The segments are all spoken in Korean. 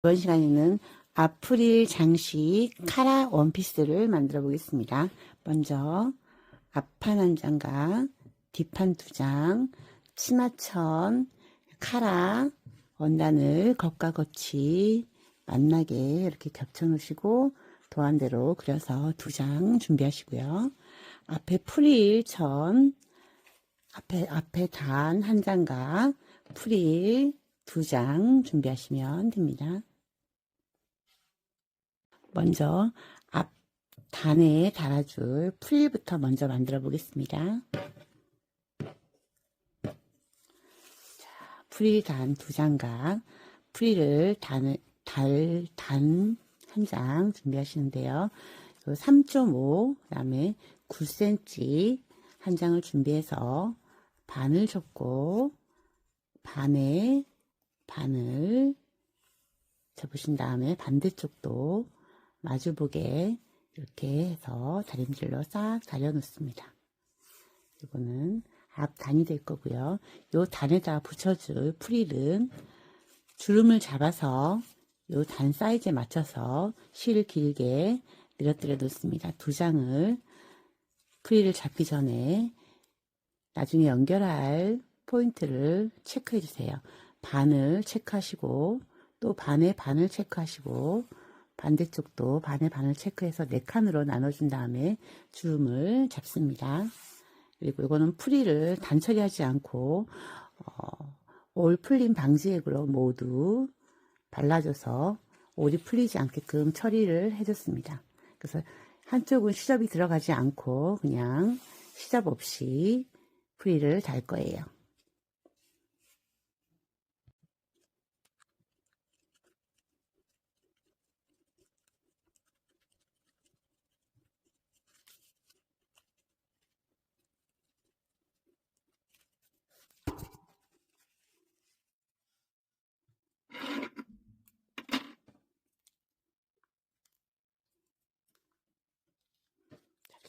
이번 시간에는 아프릴 장식 카라 원피스를 만들어 보겠습니다. 먼저 앞판 한 장과 뒷판 두 장, 치마천, 카라 원단을 겉과 겉이 만나게 이렇게 겹쳐 놓으시고 도안대로 그려서 두 장 준비하시고요. 앞에 프릴 천, 앞에 단 한 장과 프릴 두 장 준비하시면 됩니다. 먼저 앞 단에 달아줄 프릴부터 먼저 만들어 보겠습니다. 프릴 단 두 장과 프릴을 단 한 장 준비하시는데요. 3.5 그 다음에 9cm 한 장을 준비해서 반을 접고 반에 반을 접으신 다음에 반대쪽도 마주보게 이렇게 해서 다림질로 싹 다려 놓습니다. 이거는 앞 단이 될 거고요. 요 단에다 붙여줄 프릴은 주름을 잡아서 요 단 사이즈에 맞춰서 실 길게 늘어뜨려 놓습니다. 두 장을 프릴을 잡기 전에 나중에 연결할 포인트를 체크해 주세요. 반을 체크하시고 또 반의 반을 체크하시고 반대쪽도 반의 반을 체크해서 4칸으로 나눠준 다음에 주름을 잡습니다. 그리고 이거는 프릴을 단처리하지 않고 올 풀림 방지액으로 모두 발라줘서 올이 풀리지 않게끔 처리를 해줬습니다. 그래서 한쪽은 시접이 들어가지 않고 그냥 시접 없이 프릴을 달 거예요.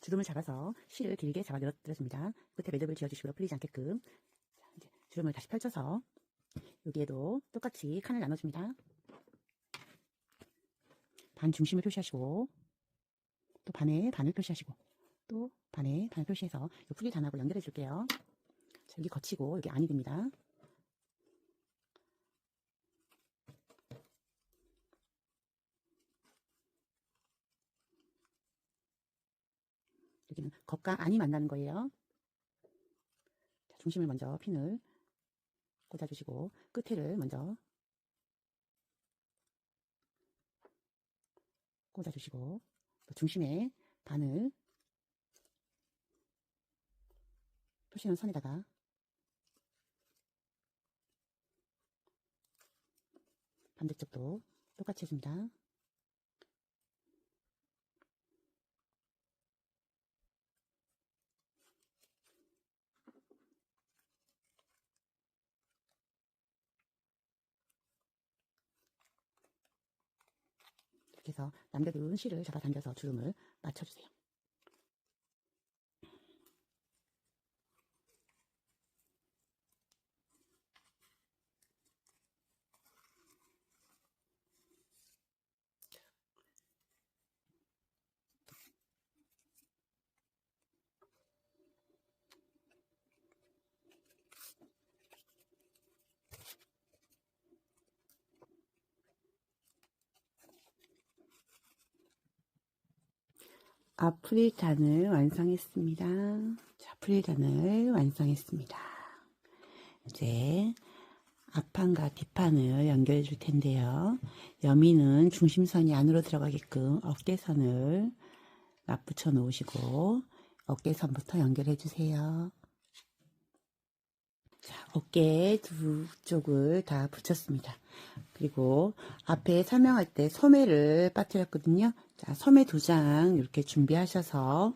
주름을 잡아서 실을 길게 잡아 늘어뜨렸습니다. 끝에 매듭을 지어주시고요. 풀리지 않게끔. 자, 이제 주름을 다시 펼쳐서 여기에도 똑같이 칸을 나눠줍니다. 반 중심을 표시하시고 또 반에 반을 표시하시고 또 반에 반을 표시해서 이 풀리 단하고 연결해 줄게요. 자, 여기 거치고 여기 안이 됩니다. 여기는 겉과 안이 만나는 거예요. 자, 중심을 먼저 핀을 꽂아주시고 끝에를 먼저 꽂아주시고 또 중심에 반을 표시한 선에다가 반대쪽도 똑같이 해줍니다. 이렇게 해서 남겨둔 실을 잡아당겨서 주름을 맞춰주세요. 프릴단을 완성했습니다. 자, 프릴단을 완성했습니다. 이제 앞판과 뒷판을 연결해 줄 텐데요. 여미는 중심선이 안으로 들어가게끔 어깨선을 맞붙여 놓으시고 어깨선부터 연결해 주세요. 자, 어깨 두 쪽을 다 붙였습니다. 그리고 앞에 설명할 때 소매를 빠뜨렸거든요. 자, 소매 두 장 이렇게 준비하셔서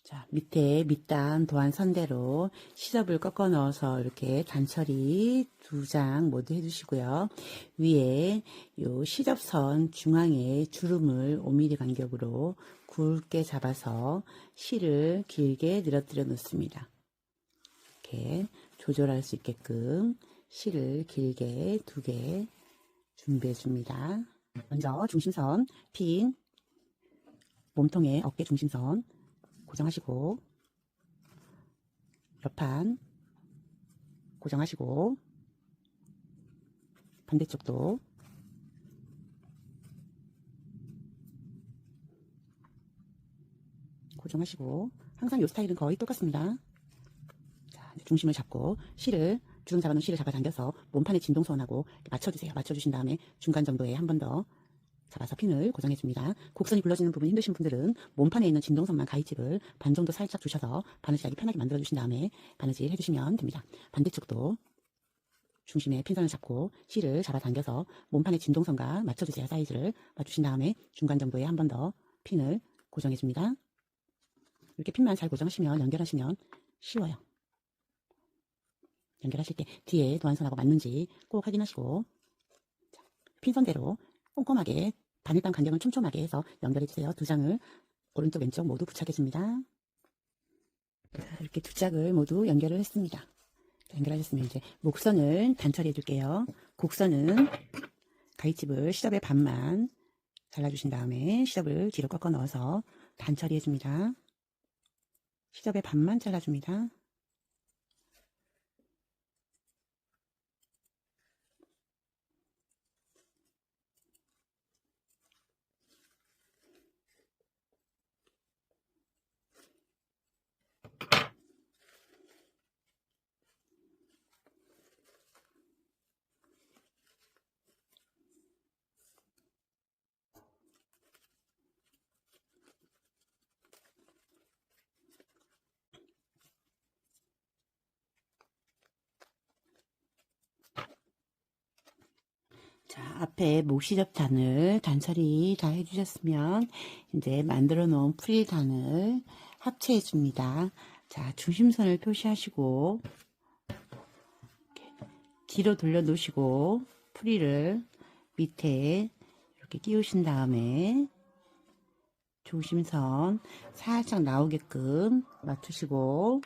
자, 밑에 밑단 도안 선대로 시접을 꺾어 넣어서 이렇게 단처리 두 장 모두 해주시고요. 위에 요 시접선 중앙에 주름을 5mm 간격으로 굵게 잡아서 실을 길게 늘어뜨려 놓습니다. 이렇게 조절할 수 있게끔 실을 길게 2개 준비해 줍니다. 먼저 중심선 핀 몸통에 어깨 중심선 고정하시고 옆판 고정하시고 반대쪽도 고정하시고 항상 이 스타일은 거의 똑같습니다. 자, 중심을 잡고 실을 주름 잡아놓은 실을 잡아당겨서 몸판의 진동선하고 맞춰주세요. 맞춰주신 다음에 중간 정도에 한 번 더 잡아서 핀을 고정해줍니다. 곡선이 굴러지는 부분이 힘드신 분들은 몸판에 있는 진동선만 가위집을 반 정도 살짝 주셔서 바느질하기 편하게 만들어주신 다음에 바느질 해주시면 됩니다. 반대쪽도 중심에 핀선을 잡고 실을 잡아당겨서 몸판의 진동선과 맞춰주세요. 사이즈를 맞추신 다음에 중간 정도에 한 번 더 핀을 고정해줍니다. 이렇게 핀만 잘 고정하시면 연결하시면 쉬워요. 연결하실 때 뒤에 도안선하고 맞는지 꼭 확인하시고 핀선대로 꼼꼼하게 바늘땀 간격을 촘촘하게 해서 연결해주세요. 두 장을 오른쪽 왼쪽 모두 부착해줍니다. 이렇게 두 짝을 모두 연결을 했습니다. 연결하셨으면 이제 목선을 단처리 해줄게요. 곡선은 가위집을 시접의 반만 잘라주신 다음에 시접을 뒤로 꺾어 넣어서 단처리 해줍니다. 시접의 반만 잘라줍니다. 자, 앞에 목시접단을 단처리 다 해주셨으면 이제 만들어 놓은 프릴단을 합체해 줍니다. 자, 중심선을 표시하시고 뒤로 돌려 놓으시고 프릴을 밑에 이렇게 끼우신 다음에 중심선 살짝 나오게끔 맞추시고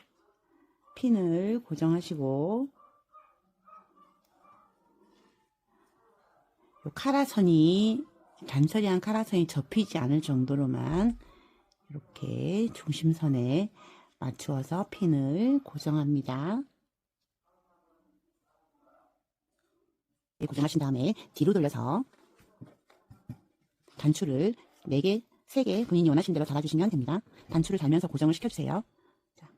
핀을 고정하시고 요 카라선이 단처리한 카라선이 접히지 않을 정도로만 이렇게 중심선에 맞추어서 핀을 고정합니다. 고정하신 다음에 뒤로 돌려서 단추를 4개, 3개 본인이 원하신 대로 달아주시면 됩니다. 단추를 달면서 고정을 시켜주세요. 자.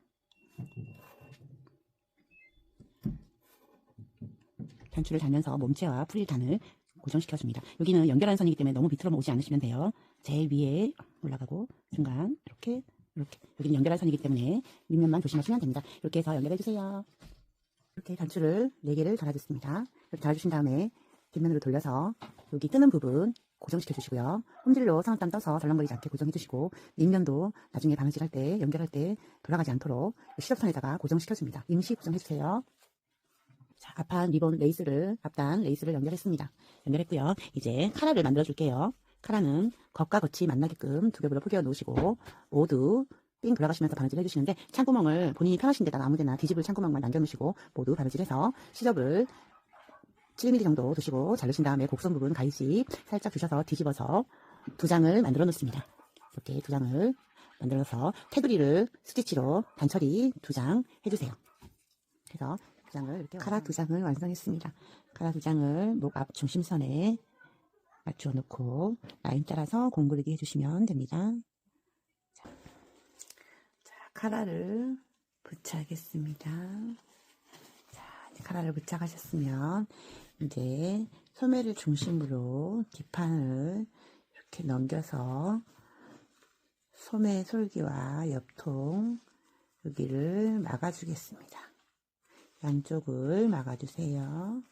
단추를 달면서 몸체와 프릴단을 고정시켜줍니다. 여기는 연결하는 선이기 때문에 너무 밑으로 오지 않으시면 돼요. 제일 위에 올라가고 중간 이렇게 여기는 연결할 선이기 때문에 밑면만 조심하시면 됩니다. 이렇게 해서 연결해주세요. 이렇게 단추를 4개를 달아줬습니다. 이렇게 달아주신 다음에 뒷면으로 돌려서 여기 뜨는 부분 고정시켜 주시고요. 홈질로 상악담 떠서 덜렁거리지 않게 고정해 주시고 밑면도 나중에 바느질 할 때 연결할 때 돌아가지 않도록 시접선에다가 고정시켜 줍니다. 임시 고정해 주세요. 자, 앞판 리본 레이스를 앞단 레이스를 연결했습니다. 연결했고요. 이제 카라를 만들어 줄게요. 카라는 겉과 겉이 만나게끔 두 겹으로 포개어 놓으시고 모두 삥 돌아가시면서 바느질 해주시는데 창구멍을 본인이 편하신 데다가 아무데나 뒤집을 창구멍만 남겨놓으시고 모두 바느질해서 시접을 7mm 정도 두시고 자르신 다음에 곡선 부분 가위집 살짝 주셔서 뒤집어서 두 장을 만들어 놓습니다. 이렇게 두 장을 만들어서 테두리를 스티치로 단처리 2장 해주세요. 그래서 두 장을 이렇게 카라 2장을 완성했습니다. 카라 2장을 목 앞 중심선에 맞추어 놓고 라인 따라서 공그르기 해주시면 됩니다. 자, 카라를 부착하겠습니다. 자, 카라를 부착하셨으면 이제 소매를 중심으로 뒷판을 이렇게 넘겨서 소매 솔기와 옆통 여기를 막아주겠습니다. 양쪽을 막아주세요.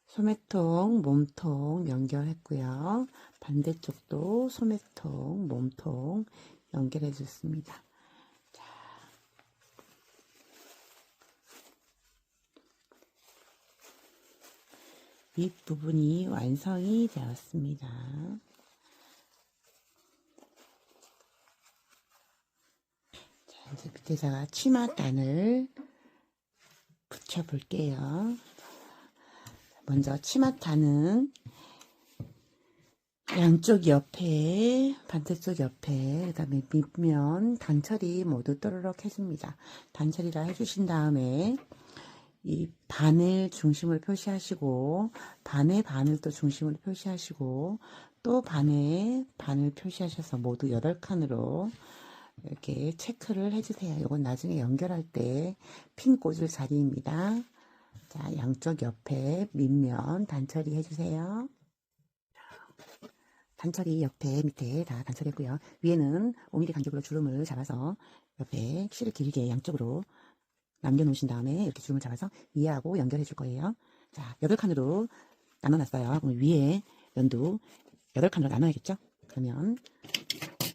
소매통, 몸통 연결했고요. 반대쪽도 소매통, 몸통 연결해 줬습니다. 자, 윗부분이 완성이 되었습니다. 이제 밑에다가 치맛단을 붙여 볼게요. 먼저 치맛단은 양쪽 옆에, 반대쪽 옆에, 그 다음에 밑면 단처리 모두 또르륵 해줍니다. 단처리를 해주신 다음에 이 반을 중심을 표시하시고, 반의 반을 또 중심을 표시하시고, 또 반의 반을 표시하셔서 모두 8칸으로 이렇게 체크를 해주세요. 이건 나중에 연결할 때 핀 꽂을 자리입니다. 자, 양쪽 옆에 밑면 단처리 해주세요. 단처리 옆에 밑에 다 단처리했고요. 위에는 5mm 간격으로 주름을 잡아서 옆에 실을 길게 양쪽으로 남겨놓으신 다음에 이렇게 주름을 잡아서 위에하고 연결해 줄 거예요. 자, 8칸으로 나눠놨어요. 그럼 위에 면도 8칸으로 나눠야겠죠? 그러면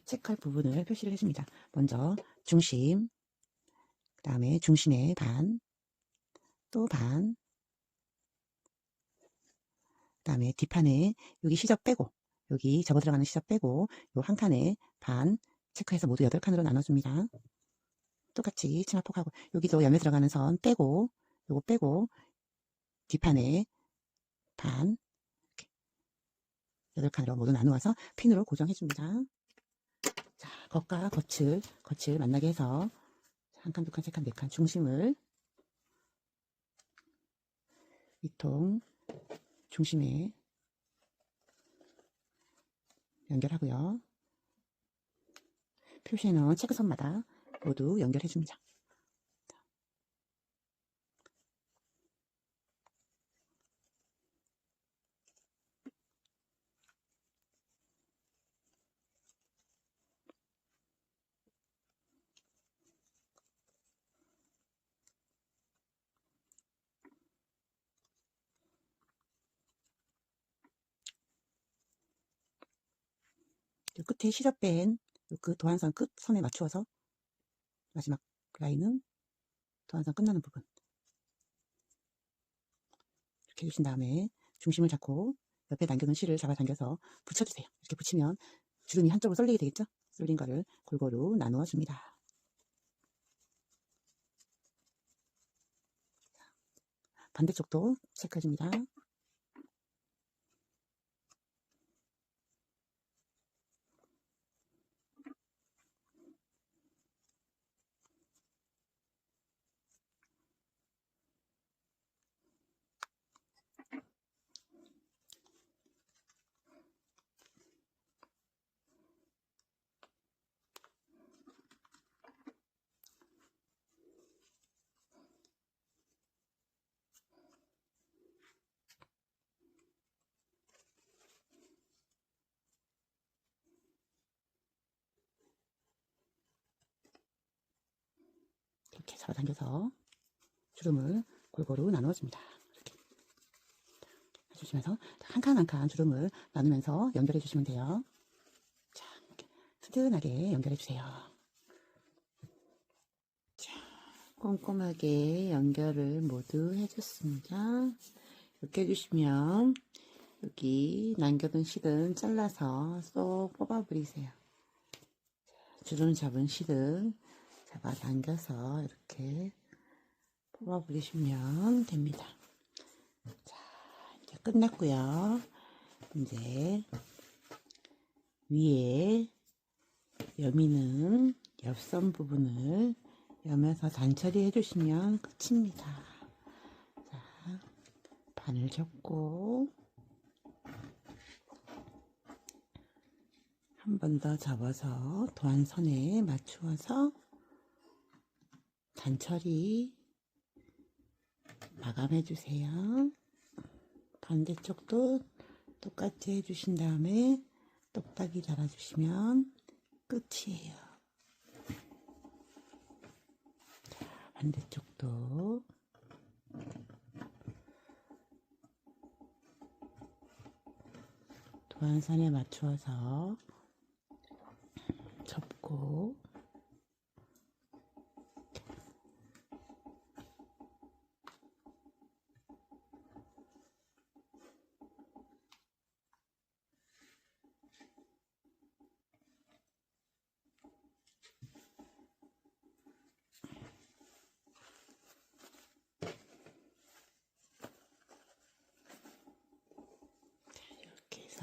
체크할 부분을 표시를 해줍니다. 먼저 중심, 그 다음에 중심의 반, 또 반, 그 다음에 뒷판에 여기 시접 빼고, 여기 접어 들어가는 시접 빼고, 요 한 칸에 반 체크해서 모두 8칸으로 나눠줍니다. 똑같이 치마폭하고, 여기도 염에 들어가는 선 빼고, 요거 빼고, 뒷판에 반, 8칸으로 모두 나누어서 핀으로 고정해줍니다. 자, 겉과 겉을 만나게 해서 한 칸, 두 칸, 세 칸, 네 칸 중심을 위통 중심에 연결하고요. 표시에는 체크선마다 모두 연결해줍니다. 끝에 시접 뺀 그 도안선 끝 선에 맞추어서 마지막 라인은 도안선 끝나는 부분 이렇게 해주신 다음에 중심을 잡고 옆에 당겨놓은 실을 잡아 당겨서 붙여주세요. 이렇게 붙이면 주름이 한쪽으로 쏠리게 되겠죠? 쏠린 거를 골고루 나누어 줍니다. 반대쪽도 체크해줍니다. 이렇게 잡아당겨서 주름을 골고루 나누어줍니다. 이렇게 해주시면서 한 칸 한 칸 주름을 나누면서 연결해 주시면 돼요. 자, 이렇게 튼튼하게 연결해 주세요. 자, 꼼꼼하게 연결을 모두 해줬습니다. 이렇게 해주시면 여기 남겨둔 실은 잘라서 쏙 뽑아버리세요. 주름 잡은 실은 잡아당겨서 이렇게 뽑아버리시면 됩니다. 자, 이제 끝났고요. 이제 위에 여미는 옆선 부분을 여면서 단처리 해주시면 끝입니다. 자, 반을 접고 한 번 더 접어서 도안선에 맞추어서 단처리 마감해 주세요. 반대쪽도 똑같이 해주신 다음에 똑딱이 달아주시면 끝이에요. 자, 반대쪽도 도안선에 맞추어서 접고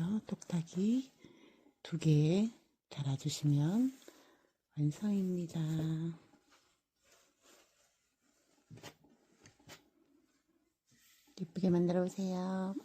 해서 똑딱이 2개 달아주시면 완성입니다. 예쁘게 만들어 보세요.